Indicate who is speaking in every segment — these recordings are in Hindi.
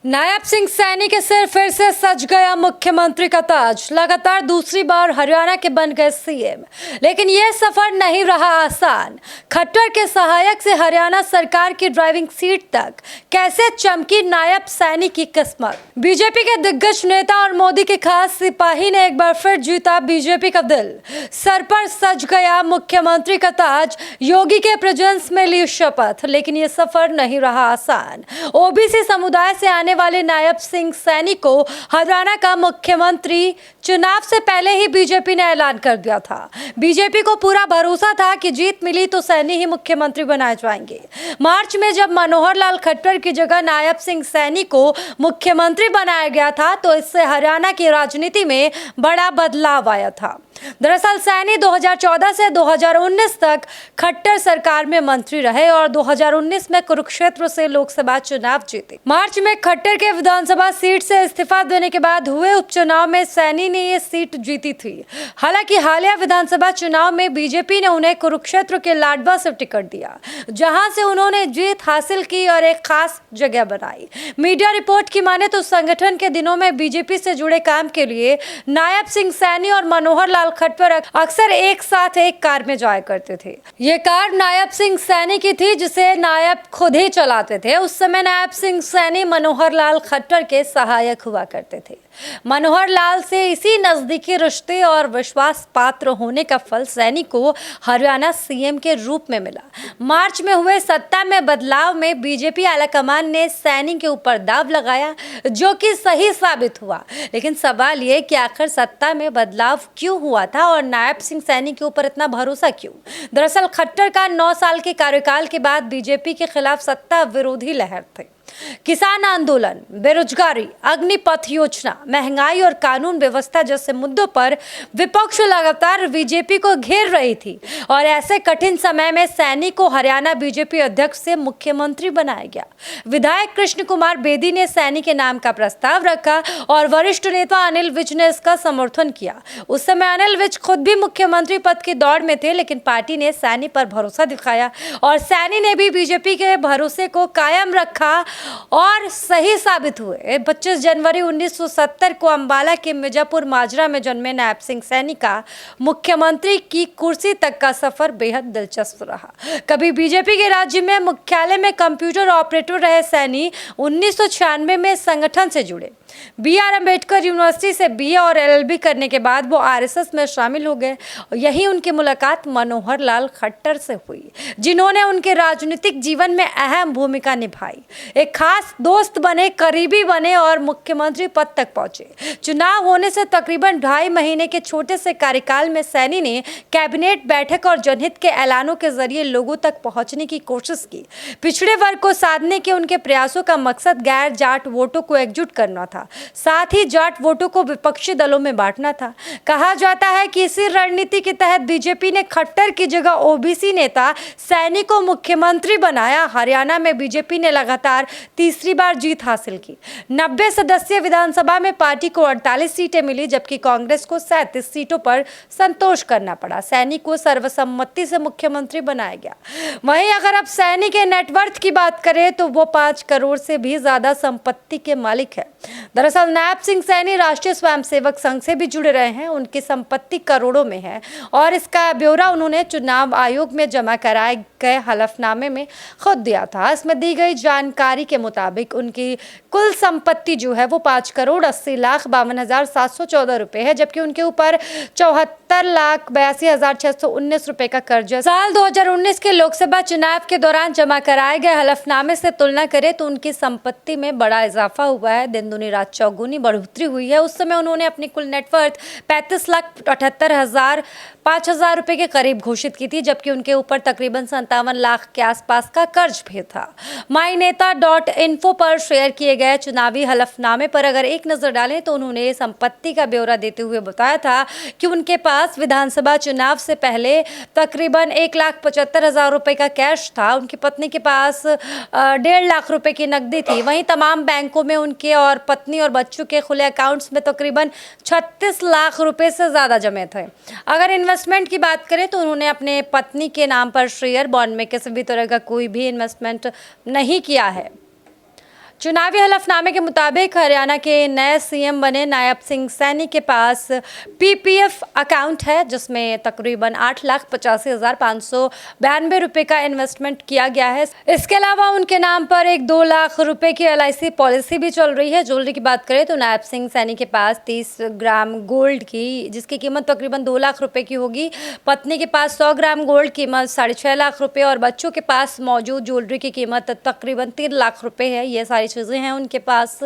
Speaker 1: नायब सिंह सैनी के सिर फिर से सज गया मुख्यमंत्री का ताज। लगातार दूसरी बार हरियाणा के बन गए सीएम, लेकिन यह सफर नहीं रहा आसान। खट्टर के सहायक से हरियाणा सरकार की ड्राइविंग सीट तक कैसे चमकी नायब सैनी की किस्मत। बीजेपी के दिग्गज नेता और मोदी के खास सिपाही ने एक बार फिर जीता बीजेपी का दिल। सर पर सज गया मुख्यमंत्री का ताज। योगी के प्रेजेंस में ली शपथ, लेकिन यह सफर नहीं रहा आसान। ओबीसी समुदाय से आने वाले नायब सिंह सैनी को हरियाणा का मुख्यमंत्री चुनाव से पहले ही बीजेपी ने ऐलान कर दिया था। बीजेपी को पूरा भरोसा था कि जीत मिली तो सैनी ही मुख्यमंत्री बनाए जाएंगे। मार्च में जब मनोहर लाल खट्टर की जगह नायब सिंह सैनी को मुख्यमंत्री बनाया गया था, तो इससे हरियाणा की राजनीति में बड़ा बदलाव आया था। दरअसल सैनी 2014 से 2019 तक खट्टर सरकार में मंत्री रहे और 2019 में कुरुक्षेत्र से लोकसभा चुनाव जीते। मार्च में खट्टर के विधानसभा सीट से इस्तीफा देने के बाद हुए उपचुनाव में सैनी ने ये सीट जीती थी। हालांकि हालिया विधानसभा चुनाव में बीजेपी ने उन्हें कुरुक्षेत्र के लाडवा से टिकट दिया, जहां से उन्होंने जीत हासिल की और एक खास जगह बनाई। मीडिया रिपोर्ट की माने तो संगठन के दिनों में बीजेपी से जुड़े काम के लिए नायब सिंह सैनी और मनोहर लाल खट्टर अक्सर एक साथ एक कार में जाया करते थे। ये कार नायब सिंह सैनी की थी, जिसे नायब खुद ही चलाते थे। उस समय नायब सिंह सैनी मनोहर लाल खट्टर के सहायक हुआ करते थे। मनोहर लाल से इसी नजदीकी रिश्ते और विश्वास पात्र होने का फल सैनी को हरियाणा सीएम के रूप में मिला। मार्च में हुए सत्ता में बदलाव में बीजेपी आलाकमान ने सैनी के ऊपर दाव लगाया, जो कि सही साबित हुआ। लेकिन सवाल ये कि आखिर सत्ता में बदलाव क्यों हुआ था और नायब सिंह सैनी के ऊपर इतना भरोसा क्यों? दरअसल खट्टर का 9 साल के कार्यकाल के बाद बीजेपी के खिलाफ सत्ता विरोधी लहर थी। किसान आंदोलन, बेरोजगारी, अग्निपथ योजना, महंगाई और कानून व्यवस्था जैसे मुद्दों पर विपक्ष लगातार बीजेपी को घेर रही थी और ऐसे कठिन समय में सैनी को हरियाणा बीजेपी अध्यक्ष से मुख्यमंत्री बनाया गया। विधायक कृष्ण कुमार बेदी ने सैनी के नाम का प्रस्ताव रखा और वरिष्ठ नेता अनिल विज ने इसका समर्थन किया। उस समय अनिल विज खुद भी मुख्यमंत्री पद की दौड़ में थे, लेकिन पार्टी ने सैनी पर भरोसा दिखाया और सैनी ने भी बीजेपी के भरोसे को कायम रखा और सही साबित हुए। 25 जनवरी 1970 को अंबाला के मिर्जापुर माजरा में जन्मे नायब सिंह सैनी का मुख्यमंत्री की कुर्सी तक का सफर बेहद दिलचस्प रहा। कभी बीजेपी के राज्य में मुख्यालय में कंप्यूटर ऑपरेटर रहे सैनी 1996 में संगठन से जुड़े। BR अम्बेडकर यूनिवर्सिटी से BA और LLB करने के बाद वो RSS में शामिल हो गए। यही उनकी मुलाकात मनोहर लाल खट्टर से हुई, जिन्होंने उनके राजनीतिक जीवन में अहम भूमिका निभाई। एक खास दोस्त बने, करीबी बने और मुख्यमंत्री पद तक पहुंचे। चुनाव होने से तकरीबन 2.5 महीने के छोटे से कार्यकाल में सैनी ने कैबिनेट बैठक और जनहित के ऐलानों के जरिए लोगों तक पहुंचने की कोशिश की। पिछड़े वर्ग को साधने के उनके प्रयासों का मकसद गैर जाट वोटों को एकजुट करना था, साथ ही जाट वोटों को विपक्षी दलों में बांटना था। कहा जाता है कि इसी रणनीति के तहत बीजेपी ने खट्टर की जगह ओबीसी नेता सैनी को मुख्यमंत्री बनाया। हरियाणा में बीजेपी ने लगातार तीसरी बार जीत हासिल की। 90 सदस्यीय विधानसभा में पार्टी को 48 सीटें मिली, जबकि कांग्रेस को 37 सीटों पर संतोष करना पड़ा। सैनी को सर्वसम्मति से मुख्यमंत्री बनाया गया। वहीं अगर अब सैनी के नेटवर्थ की बात करें तो वो 5 करोड़ से भी ज्यादा संपत्ति के मालिक है। दरअसल नायब सिंह सैनी राष्ट्रीय स्वयंसेवक संघ से भी जुड़े रहे हैं। उनकी संपत्ति करोड़ों में है और इसका ब्यौरा उन्होंने चुनाव आयोग में जमा कराए गए हलफनामे में खुद दिया था। इसमें दी गई जानकारी के मुताबिक उनकी कुल संपत्ति जो है वो 5,80,52,714 रुपए है, जबकि उनके ऊपर 74,82,619 रुपए का कर्ज है। साल 2019 के लोकसभा चुनाव के दौरान जमा कराए गए हलफनामे से तुलना करें तो उनकी संपत्ति में बड़ा इजाफा हुआ है। दिन दुनी रात चौगुनी बढ़ोतरी हुई है। उस समय उन्होंने अपनी कुल नेटवर्थ 35,78,005 रुपए के करीब घोषित की थी, जबकि उनके ऊपर तकरीबन 57 लाख के आसपास का कर्ज भी था। माईनेता.info पर शेयर किए गए चुनावी हलफनामे पर अगर एक नजर डालें तो उन्होंने संपत्ति का ब्यौरा देते हुए बताया था कि उनके पास विधानसभा चुनाव से पहले तकरीबन 1,75,000 रुपए का कैश था। उनकी पत्नी के पास 1.5 लाख रुपए की नकदी थी। वहीं तमाम बैंकों में उनके और पत्नी और बच्चों के खुले अकाउंट्स में तकरीबन 36 लाख रुपए से ज्यादा जमे थे। अगर इन्वेस्टमेंट की बात करें तो उन्होंने अपने पत्नी के नाम पर शेयर बॉन्ड में किसी भी तरह का कोई भी इन्वेस्टमेंट नहीं किया है। चुनावी हलफनामे के मुताबिक हरियाणा के नए सीएम बने नायब सिंह सैनी के पास पीपीएफ अकाउंट है, जिसमें तकरीबन 8,85,592 रुपए का इन्वेस्टमेंट किया गया है। इसके अलावा उनके नाम पर एक 2 लाख रुपए की LIC पॉलिसी भी चल रही है। ज्वेलरी की बात करें तो नायब सिंह सैनी के पास 30 ग्राम गोल्ड की, जिसकी कीमत तकरीबन 2 लाख रुपए की होगी। पत्नी के पास 100 ग्राम गोल्ड, कीमत 6.5 लाख रुपए, और बच्चों के पास मौजूद ज्वेलरी की कीमत तकरीबन 3 लाख रुपए है। ये सारी चीजें हैं उनके पास।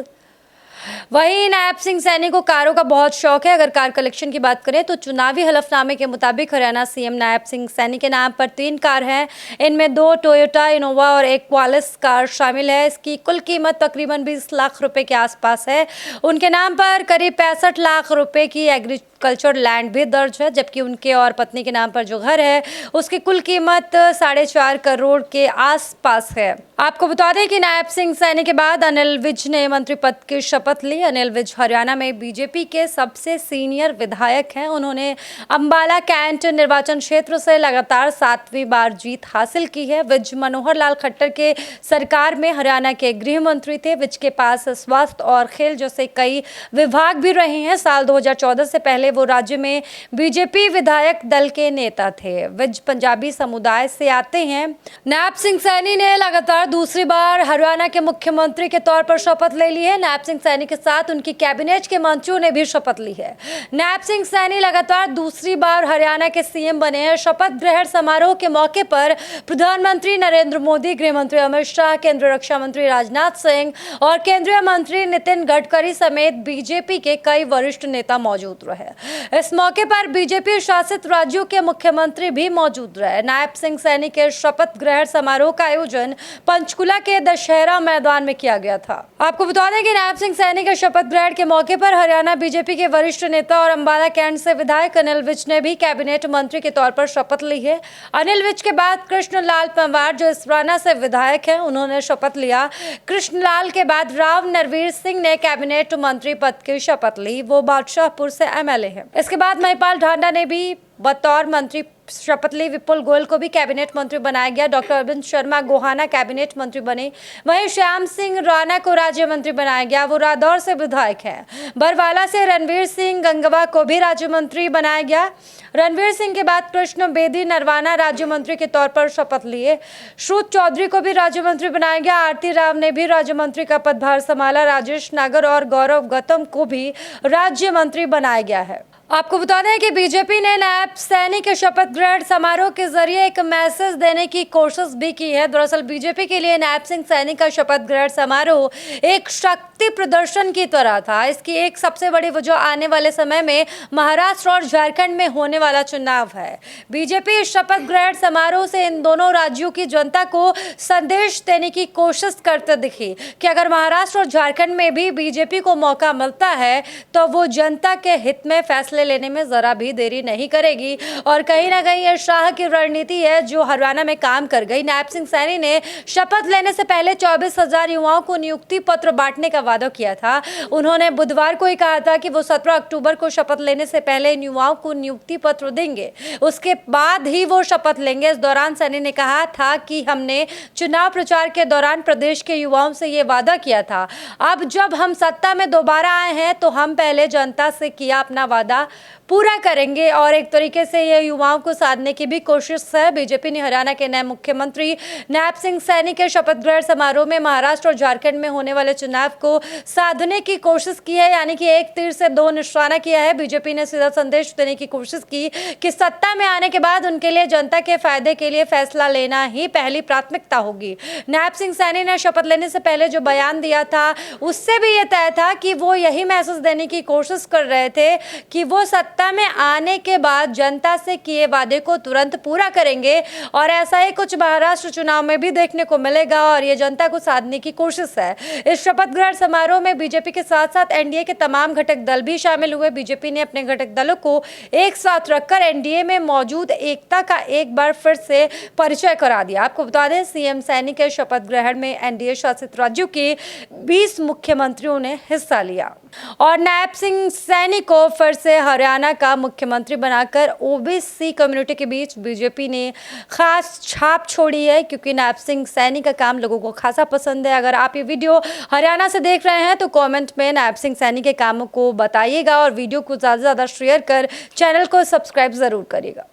Speaker 1: वहीं नायब सिंह सैनी को कारों का बहुत शौक है। अगर कार कलेक्शन की बात करें तो चुनावी हलफनामे के मुताबिक हरियाणा सीएम नायब सिंह सैनी के नाम पर 3 कार हैं। इनमें 2 टोयोटा इनोवा और एक क्वालिस कार शामिल है। इसकी कुल कीमत तकरीबन 20 लाख रुपए के आसपास है। उनके नाम पर करीब 65 लाख रुपए की एग्रीकल्चर लैंड भी दर्ज है, जबकि उनके और पत्नी के नाम पर जो घर है उसकी कुल कीमत 4.5 करोड़ के आसपास है। आपको बता दें कि नायब सिंह सैनी के बाद अनिल विज ने मंत्री पद की शपथ ली। अनिल विज हरियाणा में बीजेपी के सबसे सीनियर विधायक हैं। उन्होंने अंबाला कैंट निर्वाचन क्षेत्र से लगातार 7वीं बार जीत हासिल की है। विज मनोहर लाल खट्टर के सरकार में हरियाणा के गृह मंत्री थे। विज के पास स्वास्थ्य और खेल जैसे कई विभाग भी रहे हैं। साल 2014 से पहले वो राज्य में बीजेपी विधायक दल के नेता थे। विज पंजाबी समुदाय से आते हैं। नायब सिंह सैनी ने लगातार दूसरी बार हरियाणा के मुख्यमंत्री के तौर पर शपथ ले ली है। नायब सिंह सैनी के साथ उनकी कैबिनेट के मंत्रियों ने भी शपथ ली है। नायब सिंह सैनी लगातार दूसरी बार हरियाणा के सीएम बने हैं। शपथ ग्रहण समारोह के मौके पर प्रधानमंत्री नरेंद्र मोदी, गृह मंत्री अमित शाह, केंद्रीय रक्षा मंत्री राजनाथ सिंह और केंद्रीय मंत्री नितिन गडकरी समेत बीजेपी के कई वरिष्ठ नेता मौजूद रहे। इस मौके पर बीजेपी शासित राज्यों के मुख्यमंत्री भी मौजूद रहे। नायब सिंह सैनी के शपथ ग्रहण समारोह का आयोजन पंचकुला के दशहरा मैदान में किया गया था। आपको बता दें कि नायब सिंह सैनी के शपथ ग्रहण के मौके पर हरियाणा बीजेपी के वरिष्ठ नेता और अंबाला कैंट से विधायक अनिल विज ने भी कैबिनेट मंत्री के तौर पर शपथ ली है। अनिल विज के बाद कृष्णलाल पंवार, जो इसराना से विधायक हैं, उन्होंने शपथ लिया। कृष्णलाल के बाद राव नरवीर सिंह ने कैबिनेट मंत्री पद की शपथ ली। वो बादशाहपुर से MLA है। इसके बाद महिपाल ढांडा ने भी बतौर मंत्री शपथ ली। विपुल गोयल को भी कैबिनेट मंत्री बनाया गया। डॉक्टर अरविंद शर्मा गोहाना कैबिनेट मंत्री बने। वहीं श्याम सिंह राणा को राज्य मंत्री बनाया गया। वो रादौर से विधायक हैं। बरवाला से रणवीर सिंह गंगवा को भी राज्य मंत्री बनाया गया। रणवीर सिंह के बाद कृष्ण बेदी नरवाना राज्य मंत्री के तौर पर शपथ लिए। श्रुत चौधरी को भी राज्य मंत्री बनाया गया। आरती राव ने भी राज्य मंत्री का पदभार संभाला। राजेश नागर और गौरव गौतम को भी राज्य मंत्री बनाया गया है। आपको बता दें कि बीजेपी ने नायब सैनी के शपथ ग्रहण समारोह के जरिए एक मैसेज देने की कोशिश भी की है। दरअसल बीजेपी के लिए नायब सिंह सैनी का शपथ ग्रहण समारोह एक शक्ति प्रदर्शन की तरह था। इसकी एक सबसे बड़ी वजह आने वाले समय में महाराष्ट्र और झारखंड में होने वाला चुनाव है। बीजेपी इस शपथ ग्रहण समारोह से इन दोनों राज्यों की जनता को संदेश देने की कोशिश करते दिखी कि अगर महाराष्ट्र और झारखंड में भी बीजेपी को मौका मिलता है तो वो जनता के हित में फैसले लेने में जरा भी देरी नहीं करेगी। और कहीं ना कहीं यह शाह की रणनीति है जो हरियाणा में काम कर गई। नायब सिंह सैनी ने शपथ लेने से पहले 24,000 युवाओं को नियुक्ति पत्र बांटने का वादा किया था। उन्होंने बुधवार को ही कहा था कि वो 17 अक्टूबर को शपथ लेने से पहले इन युवाओं को नियुक्ति पत्र देंगे, उसके बाद ही वो शपथ लेंगे। इस दौरान सैनी ने कहा था कि हमने चुनाव प्रचार के दौरान प्रदेश के युवाओं से ये वादा किया था। अब जब हम सत्ता में दोबारा आए हैं तो हम पहले जनता से किया अपना वादा पूरा करेंगे। और एक तरीके से ये युवाओं को साधने की भी कोशिश है। बीजेपी ने हरियाणा के नए मुख्यमंत्री नायब सिंह सैनी के शपथ ग्रहण समारोह में महाराष्ट्र और झारखंड में होने वाले चुनाव को साधने की कोशिश की है, यानी कि एक तीर से 2 निशाना किया है। बीजेपी ने सीधा संदेश देने की कोशिश की कि सत्ता में आने के बाद उनके लिए जनता के फायदे के लिए फैसला लेना ही पहली प्राथमिकता होगी। नायब सिंह सैनी ने शपथ लेने से पहले जो बयान दिया था उससे भी ये तय था कि वो यही मैसेज देने की कोशिश कर रहे थे कि वो सत्ता में आने के बाद जनता से किए वादे को तुरंत पूरा करेंगे। और ऐसा ही कुछ महाराष्ट्र चुनाव में भी देखने को मिलेगा और ये जनता को साधने की कोशिश है। इस शपथ ग्रहण समारोह में बीजेपी के साथ साथ एनडीए के तमाम घटक दल भी शामिल हुए। बीजेपी ने अपने घटक दलों को एक साथ रखकर एनडीए में मौजूद एकता का एक बार फिर से परिचय करा दिया। आपको बता दें, सीएम सैनी के शपथ ग्रहण में एनडीए शासित राज्यों के 20 मुख्यमंत्रियों ने हिस्सा लिया और नायब सिंह सैनी को फिर से हरियाणा का मुख्यमंत्री बनाकर ओबीसी कम्युनिटी के बीच बीजेपी ने खास छाप छोड़ी है, क्योंकि नैब सिंह सैनी का काम लोगों को खासा पसंद है। अगर आप ये वीडियो हरियाणा से देख रहे हैं तो कमेंट में नैब सिंह सैनी के कामों को बताइएगा और वीडियो को ज़्यादा से ज़्यादा शेयर कर चैनल को सब्सक्राइब ज़रूर करिएगा।